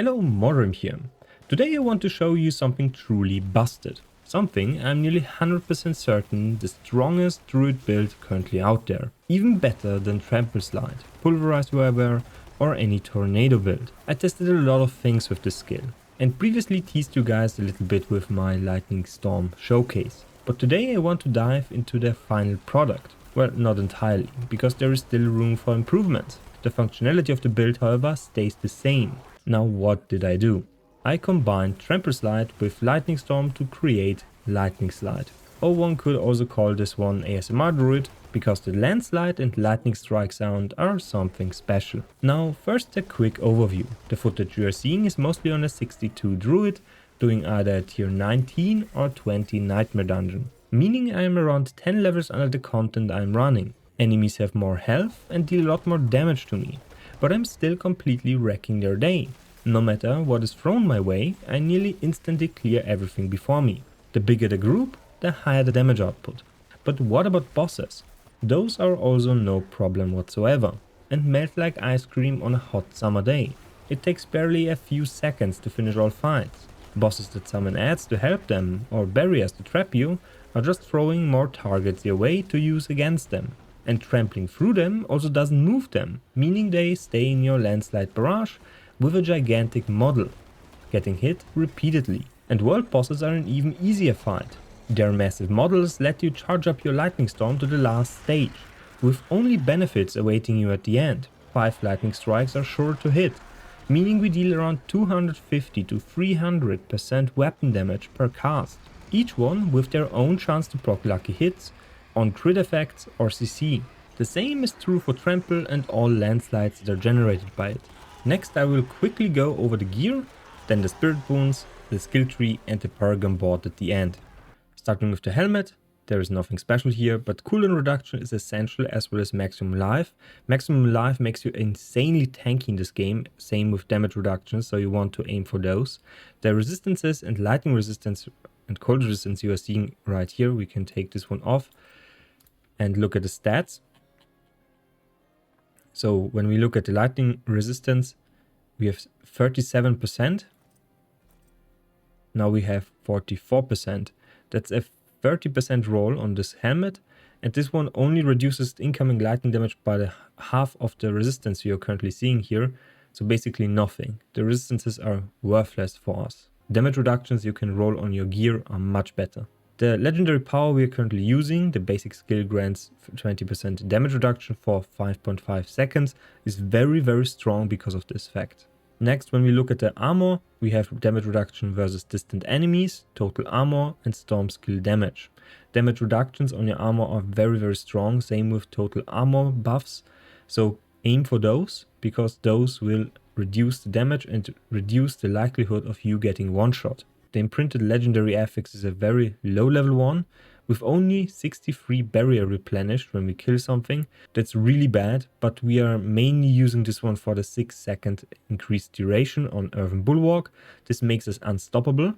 Hello, Morim here. Today I want to show you something truly busted. Something I'm nearly 100% certain the strongest Druid build currently out there. Even better than Trample Slide, Pulverized Weather or any Tornado build. I tested a lot of things with this skill and previously teased you guys a little bit with my Lightning Storm showcase. But today I want to dive into the final product. Well, not entirely, because there is still room for improvement. The functionality of the build, however, stays the same. Now what did I do? I combined Trample Slide with Lightning Storm to create Lightning Slide. Or one could also call this one ASMR Druid, because the Landslide and Lightning Strike sound are something special. Now first a quick overview. The footage you are seeing is mostly on a 62 Druid, doing either a tier 19 or 20 Nightmare Dungeon. Meaning I am around 10 levels under the content I am running. Enemies have more health and deal a lot more damage to me, but I'm still completely wrecking their day. No matter what is thrown my way, I nearly instantly clear everything before me. The bigger the group, the higher the damage output. But what about bosses? Those are also no problem whatsoever, and melt like ice cream on a hot summer day. It takes barely a few seconds to finish all fights. Bosses that summon adds to help them, or barriers to trap you, are just throwing more targets your way to use against them. And trampling through them also doesn't move them, meaning they stay in your landslide barrage with a gigantic model, getting hit repeatedly. And world bosses are an even easier fight. Their massive models let you charge up your lightning storm to the last stage, with only benefits awaiting you at the end. 5 lightning strikes are sure to hit, meaning we deal around 250 to 300% weapon damage per cast, each one with their own chance to proc lucky hits on crit effects or CC. The same is true for Trample and all landslides that are generated by it. Next I will quickly go over the gear, then the spirit boons, the skill tree and the Paragon Board at the end. Starting with the helmet, there is nothing special here, but cooldown reduction is essential as well as maximum life. Maximum life makes you insanely tanky in this game, same with damage reduction, so you want to aim for those. The resistances and lightning resistance and cold resistance you are seeing right here, we can take this one off and look at the stats. So when we look at the lightning resistance, we have 37%. Now we have 44%. That's a 30% roll on this helmet, and this one only reduces incoming lightning damage by the half of the resistance you're currently seeing here. So basically nothing. The resistances are worthless for us. Damage reductions you can roll on your gear are much better. The legendary power we are currently using, the basic skill grants 20% damage reduction for 5.5 seconds, is very strong because of this fact. Next, when we look at the armor, we have damage reduction versus distant enemies, total armor and storm skill damage. Damage reductions on your armor are very strong, same with total armor buffs, so aim for those, because those will reduce the damage and reduce the likelihood of you getting one shot. The imprinted legendary affix is a very low level one, with only 63 barrier replenished when we kill something. That's really bad, but we are mainly using this one for the 6-second increased duration on Earthen Bulwark. This makes us unstoppable,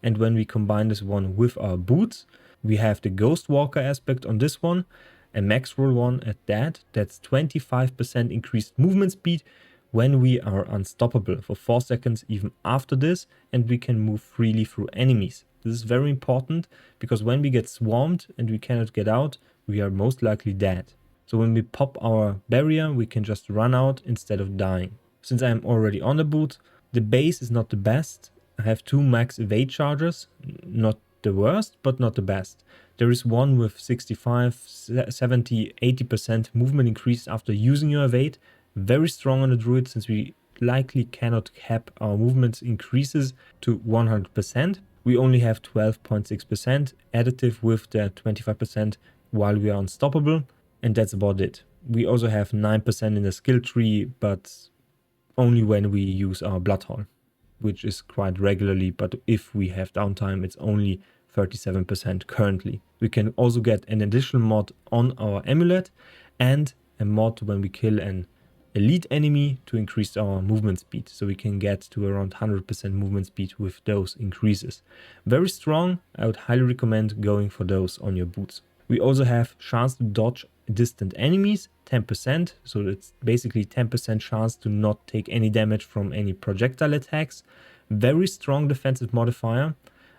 and when we combine this one with our boots, we have the Ghost Walker aspect on this one, a max roll one at that. That's 25% increased movement speed when we are unstoppable for 4 seconds even after this, and we can move freely through enemies. This is very important, because when we get swarmed and we cannot get out, we are most likely dead. So when we pop our barrier, we can just run out instead of dying. Since I am already on the boot, the base is not the best. I have 2 max evade charges, not the worst, but not the best. There is one with 65, 70, 80% movement increase after using your evade. Very strong on the Druid, since we likely cannot cap our movement increases to 100%. We only have 12.6% additive with the 25% while we are unstoppable, and that's about it. We also have 9% in the skill tree, but only when we use our Bloodhall, which is quite regularly, but if we have downtime, it's only 37% currently. We can also get an additional mod on our amulet and a mod when we kill an elite enemy to increase our movement speed, so we can get to around 100% movement speed with those increases. Very strong. I would highly recommend going for those on your boots. We also have chance to dodge distant enemies, 10%, so it's basically 10% chance to not take any damage from any projectile attacks. Very strong defensive modifier.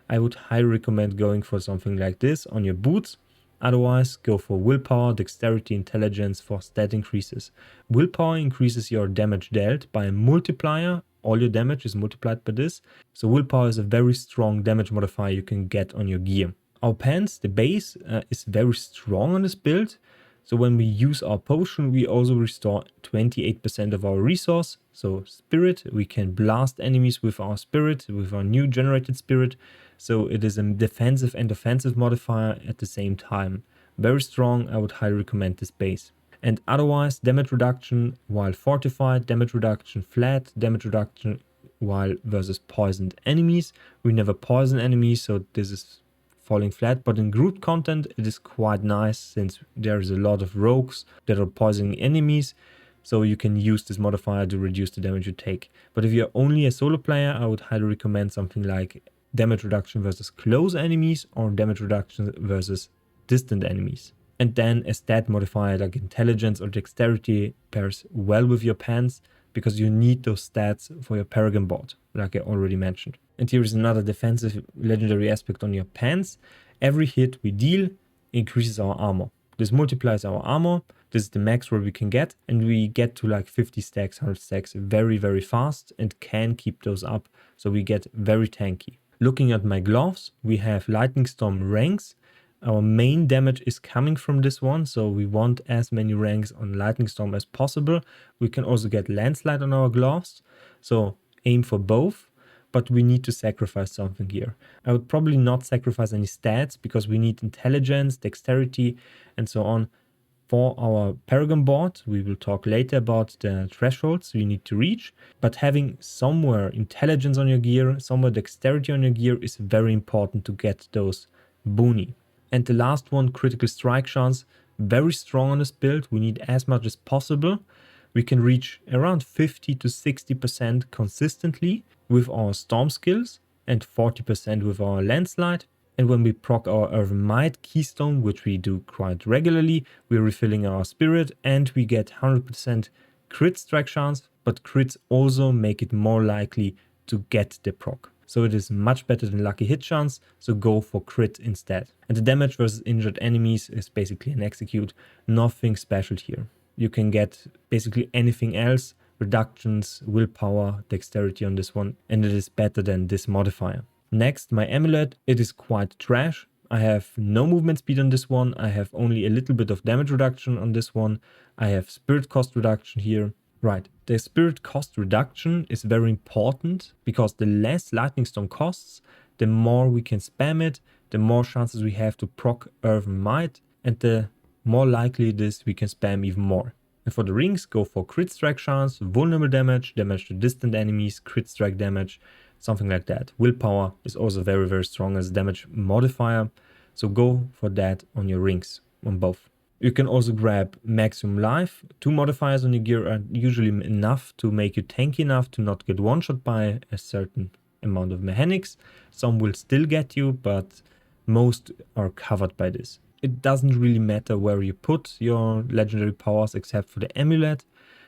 I would highly recommend going for something like this on your boots. Otherwise, go for willpower, dexterity, intelligence for stat increases. Willpower increases your damage dealt by a multiplier. All your damage is multiplied by this. So willpower is a very strong damage modifier you can get on your gear. Our pants, the base, is very strong on this build. So when we use our potion, we also restore 28% of our resource. So spirit, we can blast enemies with our spirit, with our new generated spirit. So it is a defensive and offensive modifier at the same time. Very strong, I would highly recommend this base. And otherwise, damage reduction while fortified, damage reduction flat, damage reduction while versus poisoned enemies. We never poison enemies, so this is falling flat, but in group content it is quite nice since there is a lot of rogues that are poisoning enemies, so you can use this modifier to reduce the damage you take. But if you're only a solo player, I would highly recommend something like damage reduction versus close enemies or damage reduction versus distant enemies. And then a stat modifier like intelligence or dexterity pairs well with your pants, because you need those stats for your Paragon Board, like I already mentioned. And here is another defensive legendary aspect on your pants. Every hit we deal increases our armor. This multiplies our armor. This is the max where we can get, and we get to like 50 stacks, 100 stacks very, very fast and can keep those up. So we get very tanky. Looking at my gloves, we have Lightning Storm ranks. Our main damage is coming from this one, so we want as many ranks on Lightning Storm as possible. We can also get Landslide on our gloves, so aim for both, but we need to sacrifice something here. I would probably not sacrifice any stats because we need intelligence, dexterity, and so on for our Paragon Board. We will talk later about the thresholds we need to reach, but having somewhere intelligence on your gear, somewhere dexterity on your gear is very important to get those boony. And the last one, critical strike chance, very strong on this build. We need as much as possible. We can reach around 50 to 60% consistently with our storm skills and 40% with our landslide. And when we proc our Earthen Might keystone, which we do quite regularly, we're refilling our spirit and we get 100% crit strike chance, but crits also make it more likely to get the proc. So it is much better than lucky hit chance, so go for crit instead. And the damage versus injured enemies is basically an execute, nothing special here. You can get basically anything else, reductions, willpower, dexterity on this one, and it is better than this modifier. Next, my amulet, it is quite trash. I have no movement speed on this one, I have only a little bit of damage reduction on this one, I have spirit cost reduction here. Right, the spirit cost reduction is very important because the less Lightning Storm costs, the more we can spam it, the more chances we have to proc Earthen Might, and the more likely it is we can spam even more. And for the rings, go for crit strike chance, vulnerable damage, damage to distant enemies, crit strike damage, something like that. Willpower is also very, very strong as a damage modifier, so go for that on your rings, on both. You can also grab maximum life. 2 modifiers on your gear are usually enough to make you tanky enough to not get one-shot by a certain amount of mechanics. Some will still get you, but most are covered by this. It doesn't really matter where you put your legendary powers except for the amulet.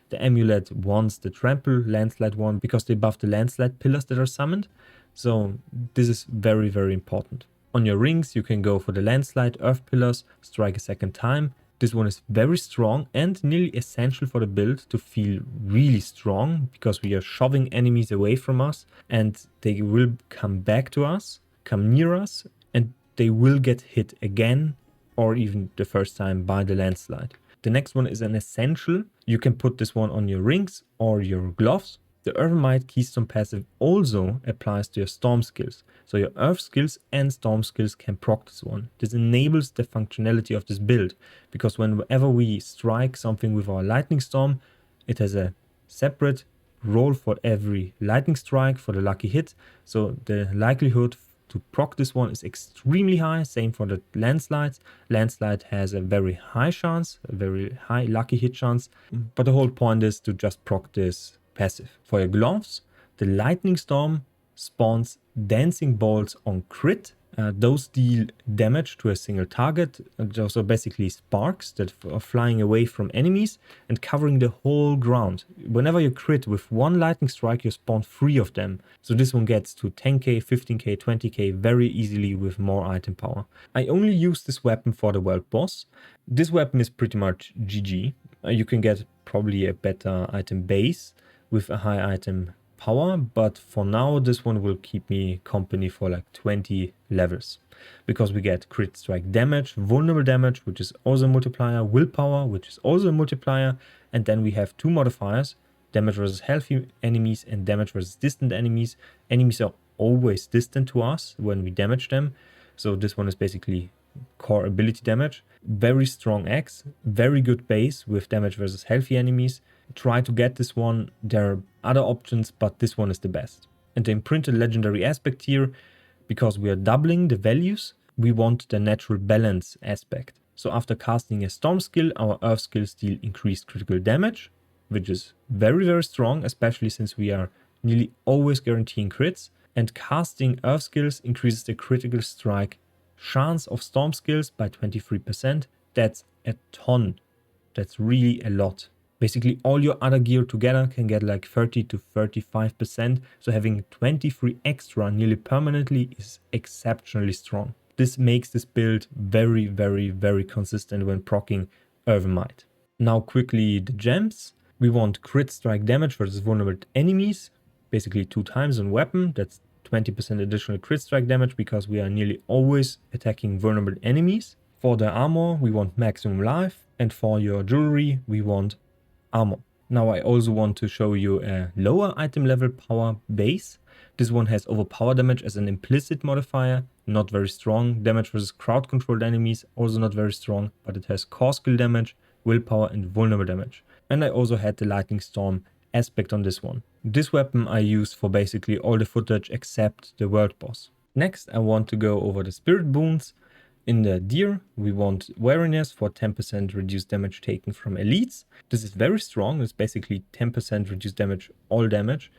The amulet wants the trample landslide one because they buff the landslide pillars that are summoned. So this is very, very important. On your rings, you can go for the landslide, earth pillars, strike a second time. This one is very strong and nearly essential for the build to feel really strong because we are shoving enemies away from us and they will come back to us, come near us, and they will get hit again or even the first time by the landslide. The next one is an essential. You can put this one on your rings or your gloves. The Earthen Might Keystone passive also applies to your storm skills. So your earth skills and storm skills can proc this one. This enables the functionality of this build because whenever we strike something with our lightning storm, it has a separate roll for every lightning strike for the lucky hit. So the likelihood to proc this one is extremely high. Same for the landslides. Landslide has a very high chance, a very high lucky hit chance. But the whole point is to just proc this passive. For your gloves, the lightning storm spawns dancing bolts on crit Those deal damage to a single target. Those are basically sparks that are flying away from enemies and covering the whole ground. Whenever you crit with one lightning strike, you spawn 3 of them. So this one gets to 10k, 15k, 20k very easily with more item power. I only use this weapon for the world boss. This weapon is pretty much GG. You can get probably a better item base with a high item power, but for now this one will keep me company for like 20 levels, because we get crit strike damage, vulnerable damage, which is also a multiplier, willpower, which is also a multiplier, and then we have 2 modifiers: damage versus healthy enemies and damage versus distant enemies. Enemies are always distant to us when we damage them, so this one is basically core ability damage. Very strong X, very good base with damage versus healthy enemies. Try to get this one. There are other options, but this one is the best. And the imprinted legendary aspect here, because we are doubling the values, we want the natural balance aspect. So after casting a storm skill, our earth skills deal increased critical damage, which is very, very strong, especially since we are nearly always guaranteeing crits. And casting earth skills increases the critical strike chance of storm skills by 23%. That's a ton. That's really a lot. Basically all your other gear together can get like 30 to 35%, so having 23 extra nearly permanently is exceptionally strong. This makes this build very, very, very consistent when proccing Earthen Might. Now quickly the gems. We want crit strike damage versus vulnerable enemies, basically 2 times on weapon. That's 20% additional crit strike damage because we are nearly always attacking vulnerable enemies. For the armor we want maximum life, and for your jewelry we want armor. Now I also want to show you a lower item level power base. This one has overpower damage as an implicit modifier, not very strong. Damage versus crowd controlled enemies, also not very strong, but it has core skill damage, willpower and vulnerable damage. And I also had the lightning storm aspect on this one. This weapon I use for basically all the footage except the world boss. Next I want to go over the spirit boons. In the deer, we want wariness for 10% reduced damage taken from elites. This is very strong. It's basically 10% reduced damage, all damage.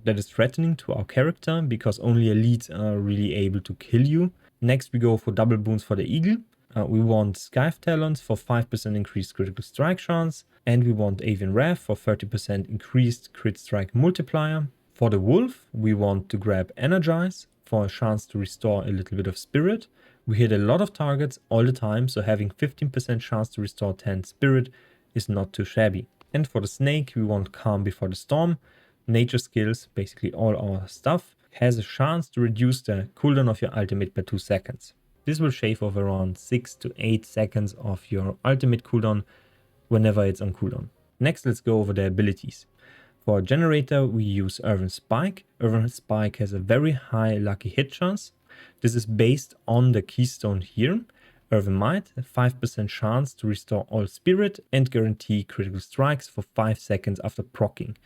That is threatening to our character because only elites are really able to kill you. Next, we go for double boons for the eagle. We want Scythe Talons for 5% increased critical strike chance. And we want Avian Wrath for 30% increased crit strike multiplier. For the wolf, we want to grab Energize for a chance to restore a little bit of spirit. We hit a lot of targets all the time, so having 15% chance to restore 10 spirit is not too shabby. And for the snake, we want Calm Before the Storm. Nature skills, basically all our stuff, has a chance to reduce the cooldown of your ultimate by 2 seconds. This will shave off around 6 to 8 seconds of your ultimate cooldown whenever it's on cooldown. Next, let's go over the abilities. For generator, we use Earthen Spike. Earthen Spike has a very high lucky hit chance. This is based on the keystone here. Earthen Might, a 5% chance to restore all spirit and guarantee critical strikes for 5 seconds after proccing.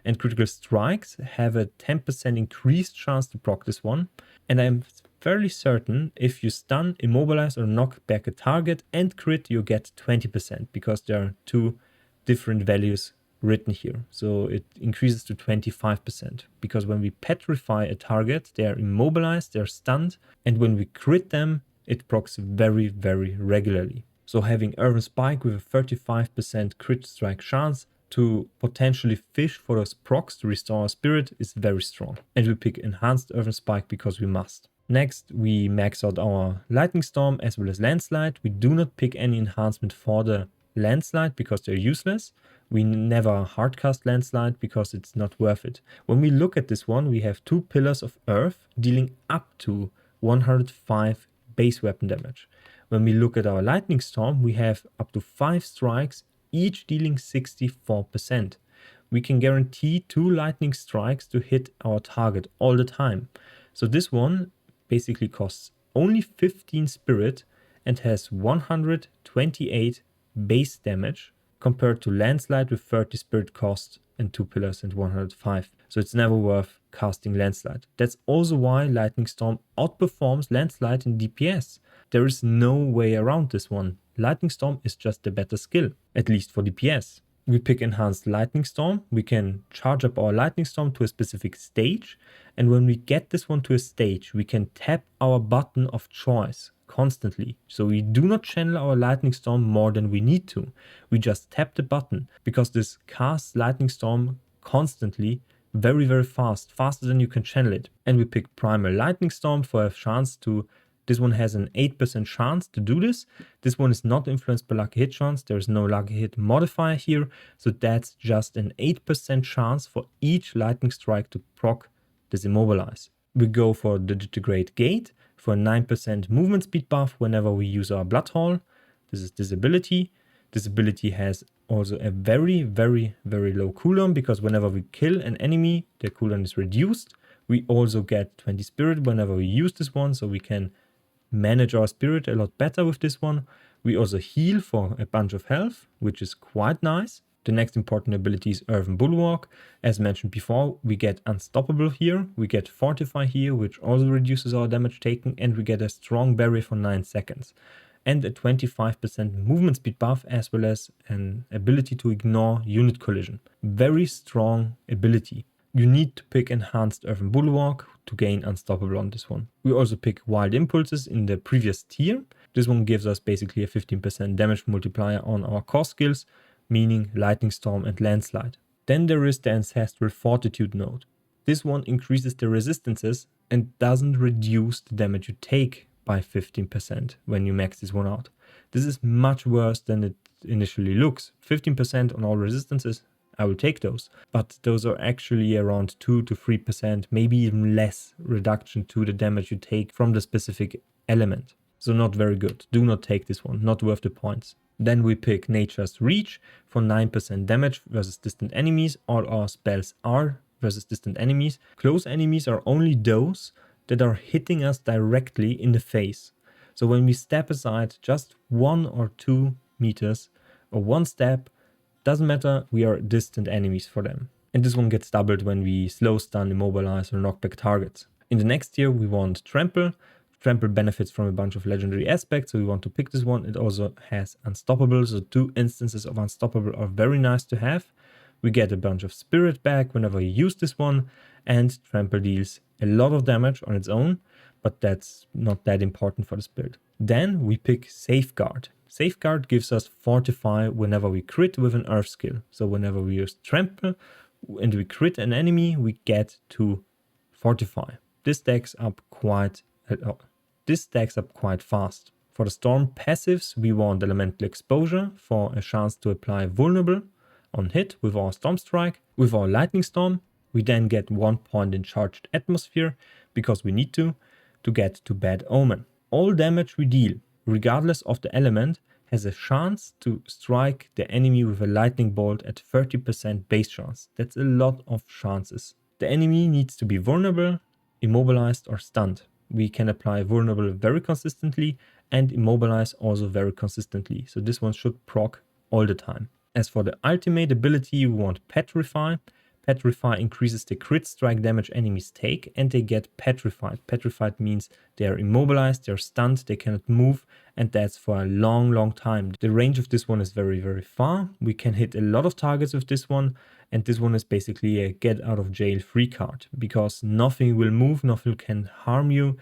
And critical strikes have a 10% increased chance to proc this one. And I'm fairly certain if you stun, immobilize or knock back a target and crit, you get 20% because there are 2 different values written here. So it increases to 25% because when we petrify a target, they are immobilized, they're stunned, and when we crit them, it procs very, very regularly. So having Earthen Spike with a 35% crit strike chance to potentially fish for those procs to restore our spirit is very strong. And we pick Enhanced Earthen Spike because we must. Next, we max out our Lightning Storm as well as Landslide. We do not pick any enhancement for the Landslide because they're useless. We never hardcast Landslide because it's not worth it. When we look at this one, we have 2 pillars of earth dealing up to 105 base weapon damage. When we look at our Lightning Storm, we have up to 5 strikes, each dealing 64%. We can guarantee 2 lightning strikes to hit our target all the time. So this one basically costs only 15 spirit and has 128 base damage compared to Landslide with 30 spirit cost and 2 pillars and 105. So it's never worth casting Landslide. That's also why Lightning Storm outperforms Landslide in DPS. There is no way around this one. Lightning Storm is just a better skill, at least for DPS. We pick Enhanced Lightning Storm. We can charge up our Lightning Storm to a specific stage. And when we get this one to a stage, we can tap our button of choice constantly. So we do not channel our Lightning Storm more than we need to. We just tap the button because this casts Lightning Storm constantly, very, very fast, faster than you can channel it. And we pick Primal Lightning Storm for a chance to, this one has an 8% chance to do this. This one is not influenced by lucky hit chance. There is no lucky hit modifier here. So that's just an 8% chance for each lightning strike to proc this immobilize. We go for the Digigrade Gate for a 9% movement speed buff whenever we use our Blood Hall. This is this ability. This ability has also a very, very, very low cooldown because whenever we kill an enemy, their cooldown is reduced. We also get 20 spirit whenever we use this one, so we can manage our spirit a lot better with this one. We also heal for a bunch of health, which is quite nice. The next important ability is Earthen Bulwark. As mentioned before, we get Unstoppable here, we get Fortify here, which also reduces our damage taken, and we get a strong barrier for 9 seconds. And a 25% movement speed buff, as well as an ability to ignore unit collision. Very strong ability. You need to pick Enhanced Earthen Bulwark to gain Unstoppable on this one. We also pick Wild Impulses in the previous tier. This one gives us basically a 15% damage multiplier on our core skills, meaning Lightning Storm and Landslide. Then there is the Ancestral Fortitude node. This one increases the resistances and doesn't reduce the damage you take by 15% when you max this one out. This is much worse than it initially looks. 15% on all resistances, I will take those, but those are actually around 2 to 3%, maybe even less reduction to the damage you take from the specific element. So not very good. Do not take this one, not worth the points. Then we pick Nature's Reach for 9% damage versus distant enemies. All our spells are versus distant enemies. Close enemies are only those that are hitting us directly in the face. So when we step aside just 1 or 2 meters or 1 step, doesn't matter, we are distant enemies for them. And this one gets doubled when we slow, stun, immobilize or knock back targets. In the next tier we want Trample. Trample benefits from a bunch of legendary aspects, so we want to pick this one. It also has Unstoppable, so 2 instances of Unstoppable are very nice to have. We get a bunch of spirit back whenever you use this one, and Trample deals a lot of damage on its own, but that's not that important for this build. Then we pick Safeguard. Safeguard gives us Fortify whenever we crit with an Earth skill. So whenever we use Trample and we crit an enemy, we get to Fortify. This stacks up quite fast. For the Storm passives, we want Elemental Exposure for a chance to apply Vulnerable on hit with our Storm Strike. With our Lightning Storm, we then get 1 point in Charged Atmosphere because we need to get to Bad Omen. All damage we deal, regardless of the element, has a chance to strike the enemy with a lightning bolt at 30% base chance. That's a lot of chances. The enemy needs to be vulnerable, immobilized or stunned. We can apply vulnerable very consistently and immobilize also very consistently. So this one should proc all the time. As for the ultimate ability, we want Petrify. Petrify increases the crit strike damage enemies take and they get petrified. Petrified means they are immobilized, they are stunned, they cannot move, and that's for a long, long time. The range of this one is very, very far. We can hit a lot of targets with this one, and this one is basically a get out of jail free card because nothing will move, nothing can harm you,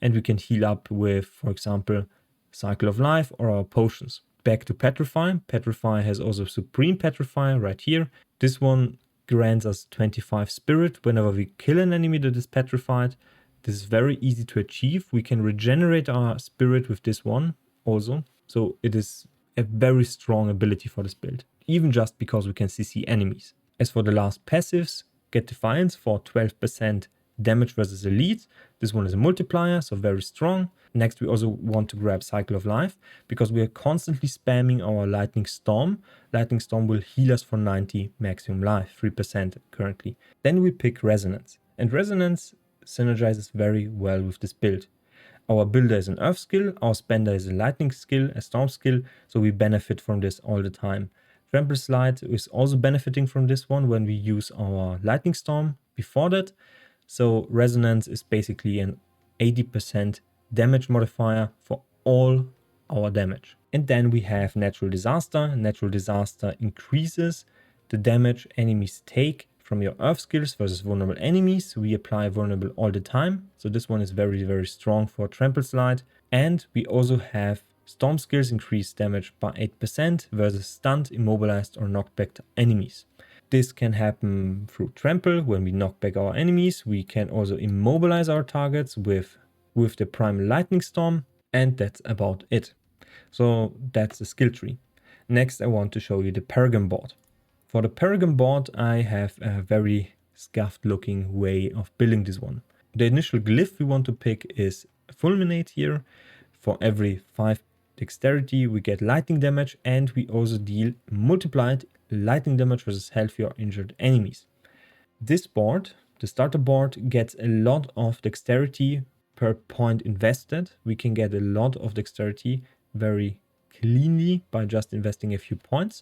and we can heal up with, for example, Cycle of Life or our potions. Back to Petrify. Petrify has also Supreme Petrify right here. This one grants us 25 spirit whenever we kill an enemy that is petrified. This is very easy to achieve. We can regenerate our spirit with this one also. So it is a very strong ability for this build, even just because we can CC enemies. As for the last passives, get Defiance for 12% damage versus elite. This one is a multiplier, so very strong. Next, we also want to grab Cycle of Life because we are constantly spamming our Lightning Storm. Lightning Storm will heal us for 90 maximum life, 3% currently. Then we pick Resonance, and Resonance synergizes very well with this build. Our Builder is an Earth skill, our Spender is a Lightning skill, a Storm skill, so we benefit from this all the time. Trample Slide is also benefiting from this one when we use our Lightning Storm before that. So Resonance is basically an 80% damage modifier for all our damage. And then we have Natural Disaster. Natural Disaster increases the damage enemies take from your earth skills versus vulnerable enemies. We apply vulnerable all the time. So this one is very, very strong for Trample Slide. And we also have Storm skills increase damage by 8% versus stunned, immobilized or knocked back enemies. This can happen through Trample when we knock back our enemies. We can also immobilize our targets with the Primal Lightning Storm. And that's about it. So that's the skill tree. Next, I want to show you the Paragon Board. For the Paragon Board, I have a very scuffed looking way of building this one. The initial glyph we want to pick is Fulminate here. For every 5 dexterity, we get lightning damage, and we also deal multiplied lightning damage versus healthy or injured enemies. This board, the starter board, gets a lot of dexterity per point invested. We can get a lot of dexterity very cleanly by just investing a few points.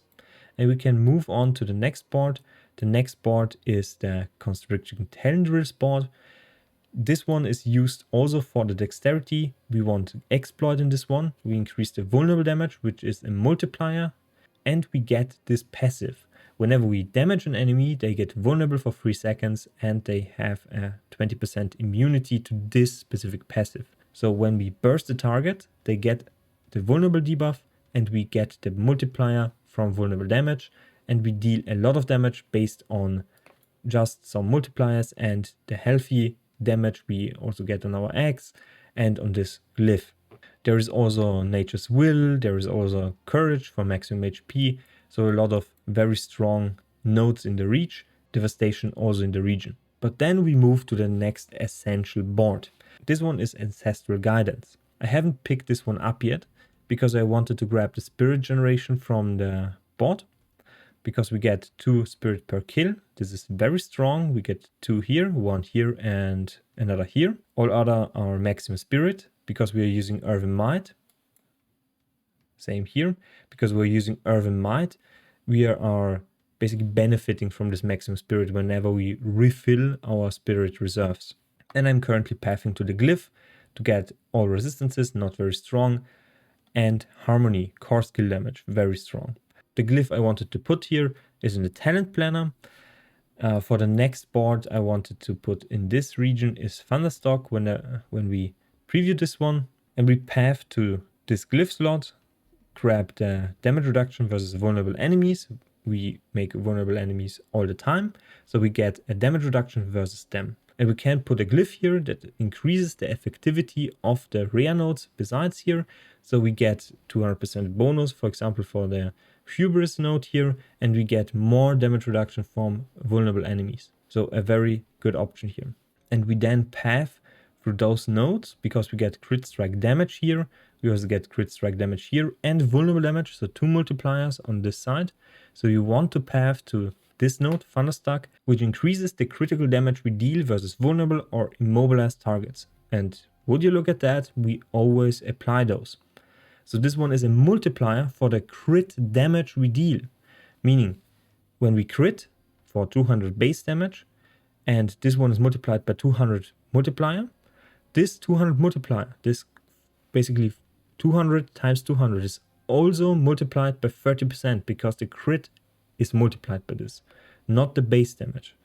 And we can move on to the next board. The next board is the Constricting Talent Drills board. This one is used also for the dexterity. We want exploit in this one. We increase the vulnerable damage, which is a multiplier, and we get this passive. Whenever we damage an enemy, they get vulnerable for 3 seconds and they have a 20% immunity to this specific passive. So when we burst the target, they get the vulnerable debuff and we get the multiplier from vulnerable damage, and we deal a lot of damage based on just some multipliers and the healthy damage we also get on our axe and on this glyph. There is also Nature's Will, there is also Courage for maximum HP, so a lot of very strong nodes in the reach, Devastation also in the region. But then we move to the next essential board. This one is Ancestral Guidance. I haven't picked this one up yet because I wanted to grab the spirit generation from the board, because we get 2 spirit per kill. This is very strong. We get 2 here, 1 here and another here. All other are maximum spirit because we are using Earthen Might. Same here, because we're using Earthen Might, we are basically benefiting from this maximum spirit whenever we refill our spirit reserves. And I'm currently pathing to the glyph to get all resistances, not very strong, and Harmony, core skill damage, very strong. The glyph I wanted to put here is in the Talent Planner. For the next board I wanted to put in this region is Thunderstock when we preview this one. And we path to this glyph slot, grab the damage reduction versus vulnerable enemies. We make vulnerable enemies all the time, so we get a damage reduction versus them. And we can put a glyph here that increases the effectivity of the rare nodes besides here. So we get 200% bonus, for example, for the Hubris node here, and we get more damage reduction from vulnerable enemies. So a very good option here. And we then path through those nodes because we get crit strike damage here. We also get crit strike damage here and vulnerable damage, so 2 multipliers on this side. So you want to path to this node, Thunderstock, which increases the critical damage we deal versus vulnerable or immobilized targets. And would you look at that, we always apply those. So this one is a multiplier for the crit damage we deal. Meaning, when we crit for 200 base damage, and this one is multiplied by 200 multiplier, this 200 multiplier, this basically 200 times 200 is also multiplied by 30% because the crit is multiplied by this, not the base damage.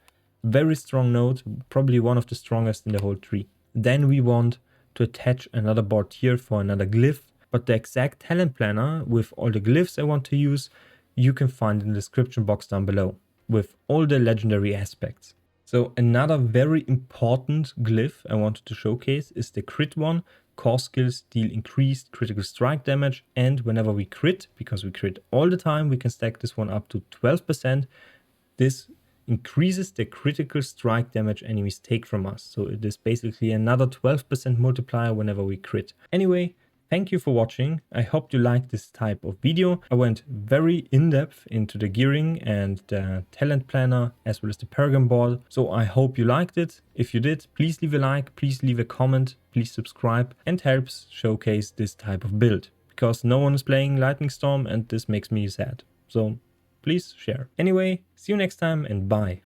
Very strong node, probably one of the strongest in the whole tree. Then we want to attach another board here for another glyph, but the exact talent planner with all the glyphs I want to use, you can find in the description box down below with all the legendary aspects. So another very important glyph I wanted to showcase is the crit one. Core skills deal increased critical strike damage, and whenever we crit, because we crit all the time, we can stack this one up to 12%. This increases the critical strike damage enemies take from us. So it is basically another 12% multiplier whenever we crit. Anyway, thank you for watching. I hope you liked this type of video. I went very in-depth into the gearing and the talent planner as well as the Paragon board. So I hope you liked it. If you did, please leave a like, please leave a comment, please subscribe, and helps showcase this type of build. Because no one is playing Lightning Storm and this makes me sad. So please share. Anyway, see you next time and bye.